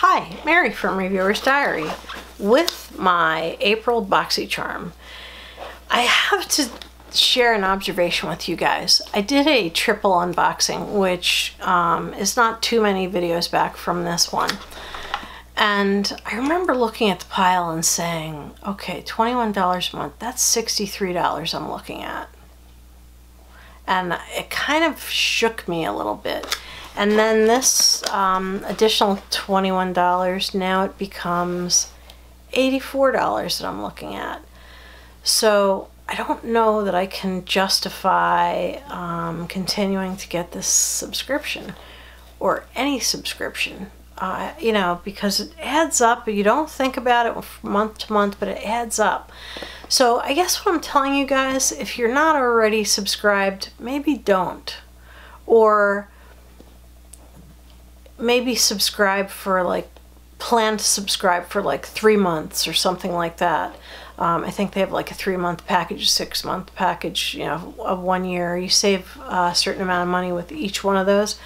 Hi, Mary from Reviewer's Diary with my April Boxycharm. I have to share an observation with you guys. I did a triple unboxing, which is not too many videos back from this one. And I remember looking at the pile and saying, okay, $21 a month, that's $63 I'm looking at. And it kind of shook me a little bit. And then this additional $21, now it becomes $84 that I'm looking at. So I don't know that I can justify continuing to get this subscription or any subscription, you know, because it adds up. You don't think about it month to month, but it adds up. So I guess what I'm telling you guys, if you're not already subscribed, maybe don't. Or maybe subscribe for plan to subscribe for 3 months or something like that. I think they have like a 3-month package, 6-month package, you know, of 1 year. You save a certain amount of money with each one of those.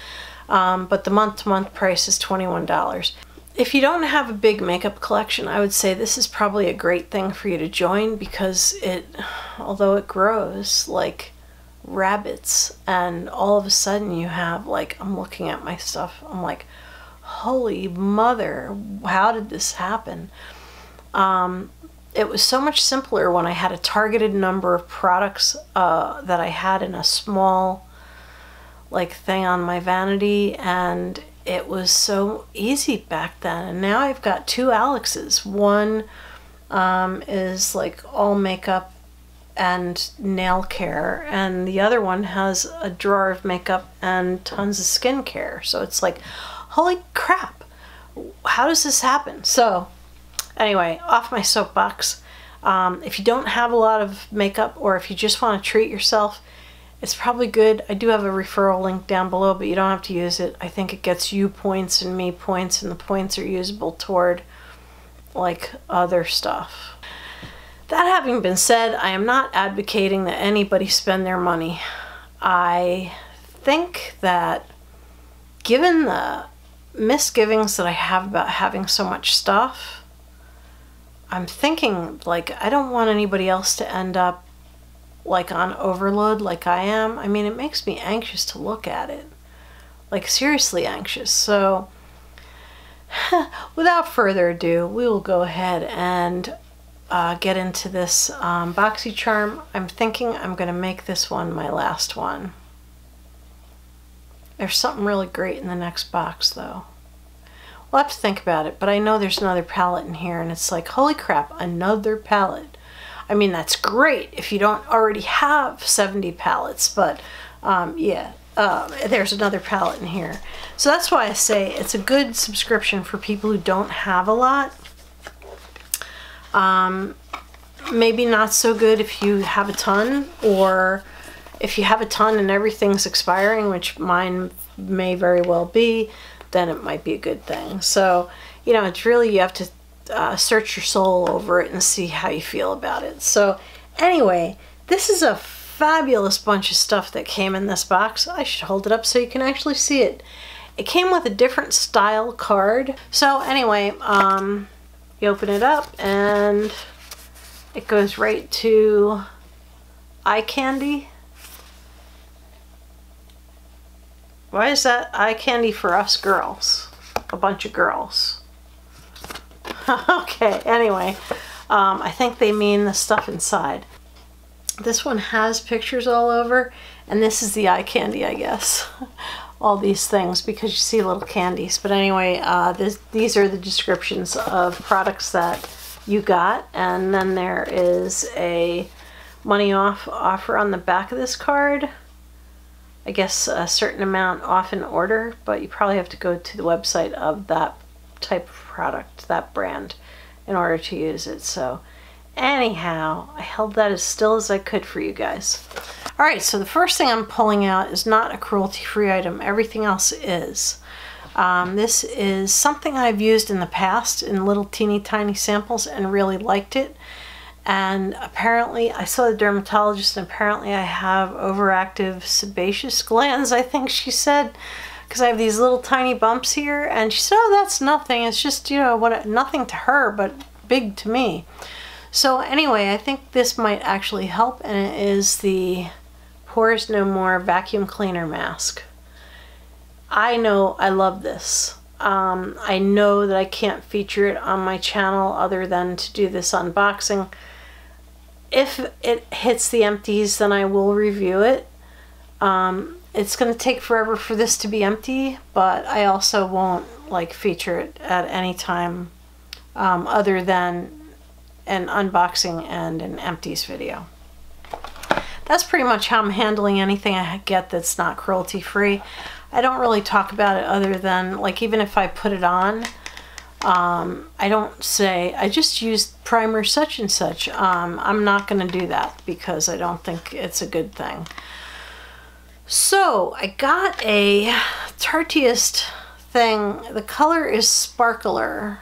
But the month-to-month price is $21. If you don't have a big makeup collection, I would say this is probably a great thing for you to join, because although it grows like rabbits, and all of a sudden you have I'm looking at my stuff, I'm like, holy mother, how did this happen? It was so much simpler when I had a targeted number of products that I had in a small thing on my vanity, and it was so easy back then. And now I've got 2 Alexes. One is all makeup and nail care, and the other one has a drawer of makeup and tons of skincare. So it's like, holy crap, how does this happen? So anyway, off my soapbox. If you don't have a lot of makeup, or if you just want to treat yourself, it's probably good. I do have a referral link down below, but you don't have to use it. I think it gets you points and me points, and the points are usable toward other stuff. That having been said, I am not advocating that anybody spend their money. I think that given the misgivings that I have about having so much stuff, I'm thinking I don't want anybody else to end up on overload like I am. I mean, it makes me anxious to look at it, seriously anxious. So without further ado, we will go ahead and get into this Boxycharm. I'm thinking I'm going to make this one my last one. There's something really great in the next box, though. We'll have to think about it, but I know there's another palette in here, and it's like, holy crap, another palette. I mean, that's great if you don't already have 70 palettes, but yeah, there's another palette in here. So that's why I say it's a good subscription for people who don't have a lot. Maybe not so good if you have a ton, or if you have a ton and everything's expiring, which mine may very well be, then it might be a good thing. So, you know, it's really, you have to search your soul over it and see how you feel about it. So anyway, this is a fabulous bunch of stuff that came in this box. I should hold it up so you can actually see it. It came with a different style card. So anyway, you open it up and it goes right to eye candy. Why is that eye candy for us girls? A bunch of girls. Okay, anyway, I think they mean the stuff inside. This one has pictures all over, and this is the eye candy, I guess. All these things, because you see little candies. But anyway, these are the descriptions of products that you got, and then there is a money off offer on the back of this card. I guess a certain amount off an order, but you probably have to go to the website of that type of product, that brand, in order to use it. So anyhow, I held that as still as I could for you guys. All right, so the first thing I'm pulling out is not a cruelty-free item. Everything else is. This is something I've used in the past in little teeny tiny samples and really liked it. And apparently, I saw the dermatologist, and apparently I have overactive sebaceous glands, I think she said, because I have these little tiny bumps here, and she said, oh, that's nothing. It's just, you know, nothing to her, but big to me. So anyway, I think this might actually help, and it is the Pores No More Vacuum Cleaner Mask. I know I love this. I know that I can't feature it on my channel other than to do this unboxing. If it hits the empties, then I will review it. It's going to take forever for this to be empty, but I also won't like feature it at any time other than an unboxing and an empties video. That's pretty much how I'm handling anything I get that's not cruelty free. I don't really talk about it other than, like, even if I put it on, I don't say, I just used primer such and such. I'm not going to do that because I don't think it's a good thing. So I got a Tarteist thing. The color is Sparkler,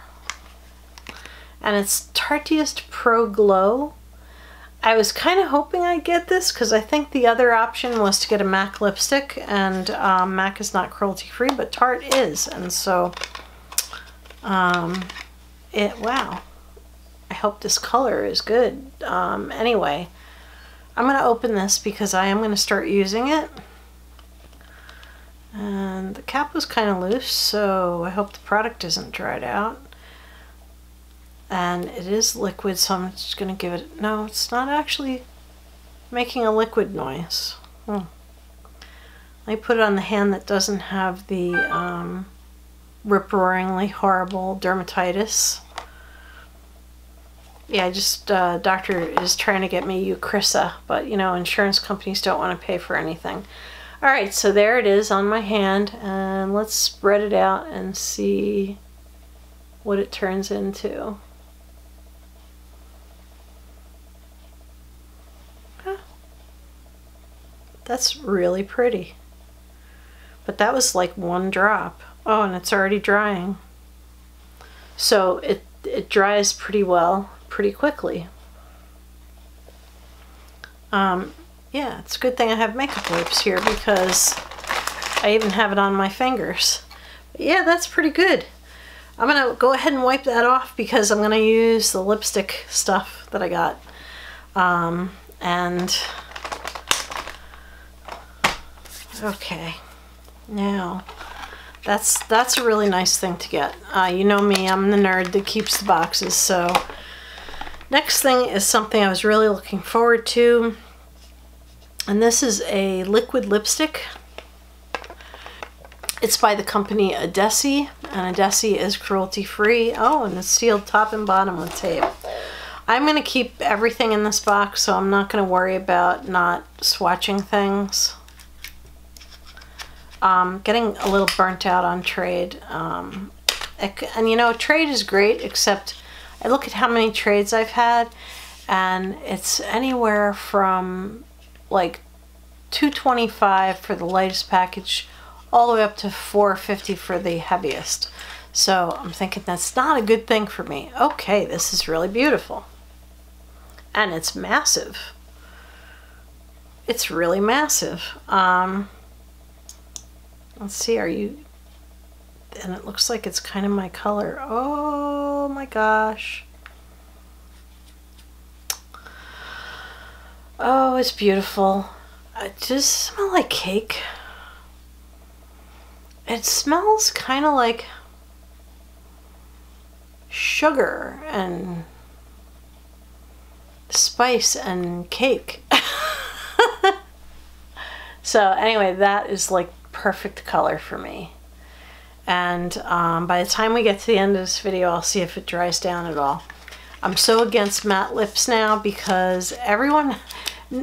and it's Tarteist Pro Glow. I was kind of hoping I'd get this because I think the other option was to get a MAC lipstick, and MAC is not cruelty free, but Tarte is, and so wow, I hope this color is good. Anyway, I'm going to open this because I am going to start using it. And the cap was kind of loose, so I hope the product isn't dried out. And it is liquid, so I'm just going to give it... No, it's not actually making a liquid noise. Let me put it on the hand that doesn't have the rip-roaringly horrible dermatitis. Yeah, doctor is trying to get me Eucrisa, but you know, insurance companies don't want to pay for anything. Alright, so there it is on my hand, and let's spread it out and see what it turns into. Huh. That's really pretty. But that was like one drop. Oh, and it's already drying. So it dries pretty well, pretty quickly. Yeah, it's a good thing I have makeup wipes here because I even have it on my fingers. But yeah, that's pretty good. I'm going to go ahead and wipe that off because I'm going to use the lipstick stuff that I got. Okay, now that's a really nice thing to get. You know me, I'm the nerd that keeps the boxes. So next thing is something I was really looking forward to. And this is a liquid lipstick. It's by the company Adesse, and Adesse is cruelty free. Oh, and it's sealed top and bottom with tape. I'm going to keep everything in this box, so I'm not going to worry about not swatching things. Getting a little burnt out on trade. And you know, trade is great, except I look at how many trades I've had, and it's anywhere from like $2.25 for the lightest package all the way up to $4.50 for the heaviest. So I'm thinking that's not a good thing for me. Okay, this is really beautiful. And it's massive. It's really massive. Let's see, and it looks like it's kind of my color. Oh my gosh. Oh, it's beautiful. It just smells like cake. It smells kind of like sugar and spice and cake. So anyway, that is like perfect color for me. And by the time we get to the end of this video, I'll see if it dries down at all. I'm so against matte lips now because everyone,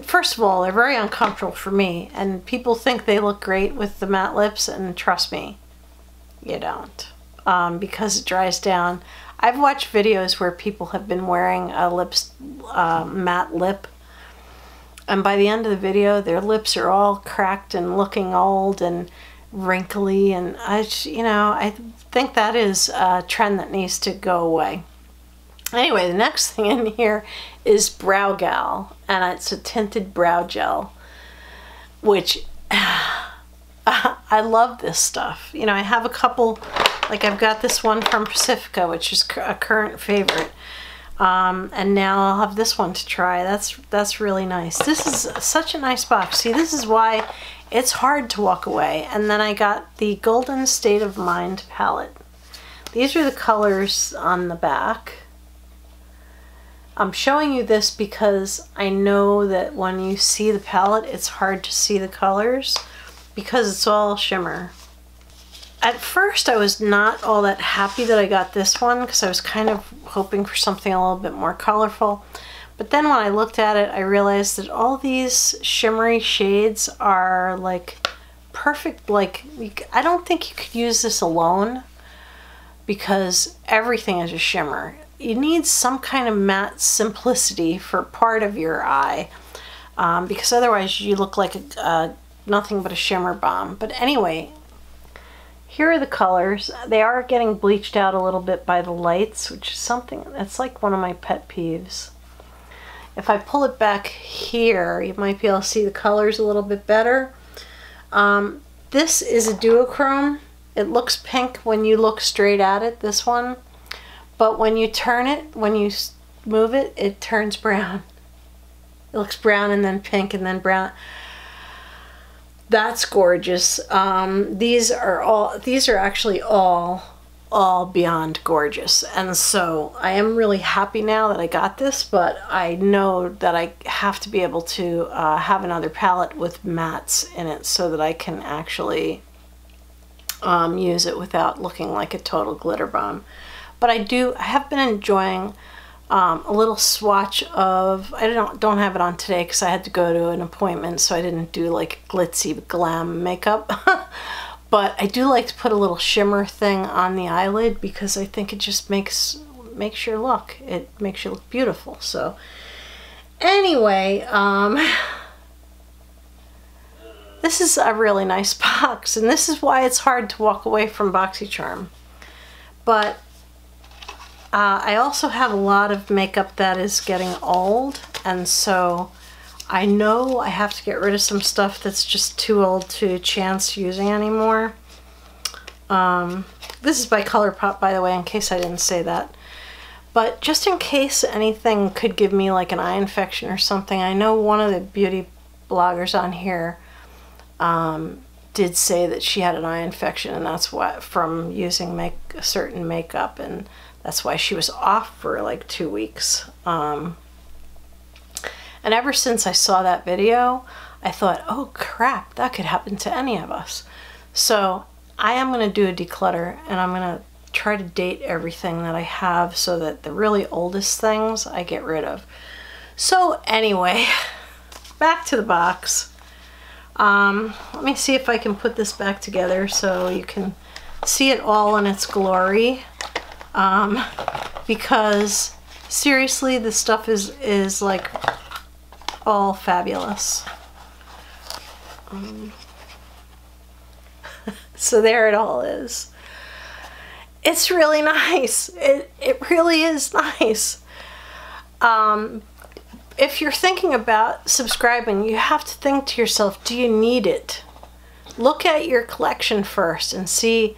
first of all, they're very uncomfortable for me, and people think they look great with the matte lips, and trust me, you don't, because it dries down. I've watched videos where people have been wearing a matte lip, and by the end of the video, their lips are all cracked and looking old and wrinkly, and I think that is a trend that needs to go away. Anyway, the next thing in here is Brow Gal, and it's a tinted brow gel, which I I love this stuff. You know, I have a couple, like I've got this one from Pacifica, which is a current favorite. And now I'll have this one to try. That's really nice. This is such a nice box. See, this is why it's hard to walk away. And then I got the Golden State of Mind palette. These are the colors on the back. I'm showing you this because I know that when you see the palette, it's hard to see the colors because it's all shimmer. At first, I was not all that happy that I got this one because I was kind of hoping for something a little bit more colorful. But then when I looked at it, I realized that all these shimmery shades are like perfect. Like, I don't think you could use this alone because everything is a shimmer. You need some kind of matte simplicity for part of your eye because otherwise you look like nothing but a shimmer bomb. But anyway, here are the colors. They are getting bleached out a little bit by the lights, which is something that's like one of my pet peeves. If I pull it back here, you might be able to see the colors a little bit better. This is a duochrome. It looks pink when you look straight at it, this one. But when you turn it, when you move it, it turns brown. It looks brown and then pink and then brown. That's gorgeous. These are actually all beyond gorgeous. And so I am really happy now that I got this, but I know that I have to be able to have another palette with mattes in it so that I can actually use it without looking like a total glitter bomb. But I have been enjoying a little swatch of, I don't have it on today because I had to go to an appointment, so I didn't do like glitzy glam makeup. But I do like to put a little shimmer thing on the eyelid because I think it just makes your look. It makes you look beautiful. So anyway, this is a really nice box, and this is why it's hard to walk away from Boxycharm. But I also have a lot of makeup that is getting old, and so I know I have to get rid of some stuff that's just too old to chance using anymore. This is by ColourPop, by the way, in case I didn't say that. But just in case anything could give me like an eye infection or something, I know one of the beauty bloggers on here did say that she had an eye infection, and that's what from using certain makeup, and that's why she was off for like 2 weeks. And ever since I saw that video, I thought, oh crap, that could happen to any of us. So I am going to do a declutter, and I'm going to try to date everything that I have so that the really oldest things I get rid of. So anyway, back to the box. Let me see if I can put this back together so you can see it all in its glory. Because seriously, this stuff is like all fabulous. So there it all is. It's really nice. It really is nice. If you're thinking about subscribing, you have to think to yourself, do you need it? Look at your collection first and see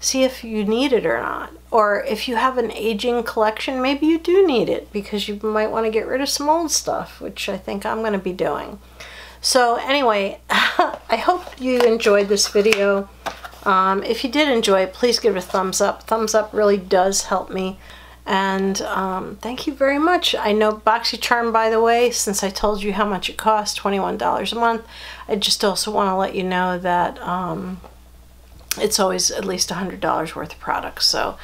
if you need it or not. Or if you have an aging collection, maybe you do need it because you might want to get rid of some old stuff, which I think I'm going to be doing. So anyway, I hope you enjoyed this video. If you did enjoy it, please give it a thumbs up. Thumbs up really does help me. And thank you very much. I know Boxycharm, by the way, since I told you how much it costs, $21 a month, I just also want to let you know that it's always at least $100 worth of products. So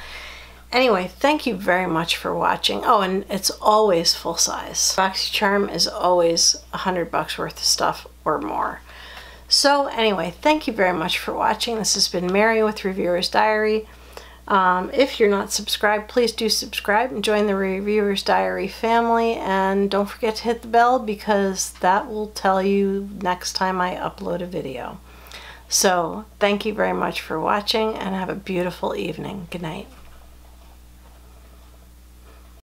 anyway, thank you very much for watching. Oh, and it's always full size. Boxycharm is always $100 worth of stuff or more. So anyway, thank you very much for watching. This has been Mary with Reviewer's Diary. If you're not subscribed, please do subscribe and join the Reviewer's Diary family, and don't forget to hit the bell because that will tell you next time I upload a video. So thank you very much for watching, and have a beautiful evening. Good night.